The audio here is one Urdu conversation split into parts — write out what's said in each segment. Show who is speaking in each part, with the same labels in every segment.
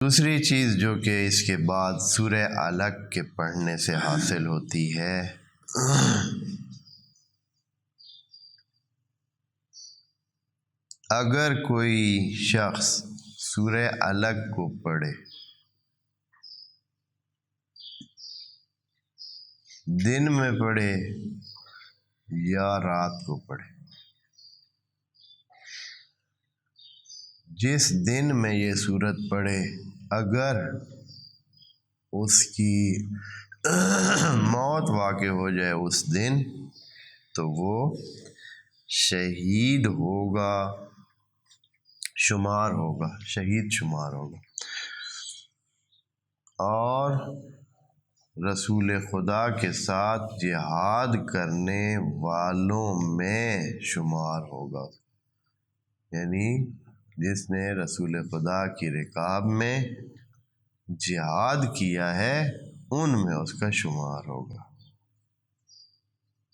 Speaker 1: دوسری چیز جو کہ اس کے بعد سورہ علق کے پڑھنے سے حاصل ہوتی ہے، اگر کوئی شخص سورہ علق کو پڑھے، دن میں پڑھے یا رات کو پڑھے، جس دن میں یہ سورت پڑھے اگر اس کی موت واقع ہو جائے اس دن تو وہ شہید ہوگا، شمار ہوگا، شہید شمار ہوگا، اور رسول خدا کے ساتھ جہاد کرنے والوں میں شمار ہوگا، یعنی جس نے رسول خدا کی رکاب میں جہاد کیا ہے ان میں اس کا شمار ہوگا۔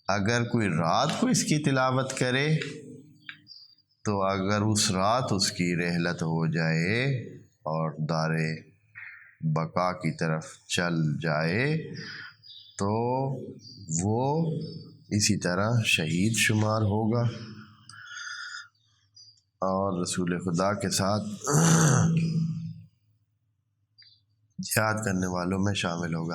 Speaker 1: اگر کوئی رات کو اس کی تلاوت کرے تو اگر اس رات اس کی رحلت ہو جائے اور دار بقا کی طرف چل جائے تو وہ اسی طرح شہید شمار ہوگا اور رسول خدا کے ساتھ جہاد کرنے والوں میں شامل ہوگا۔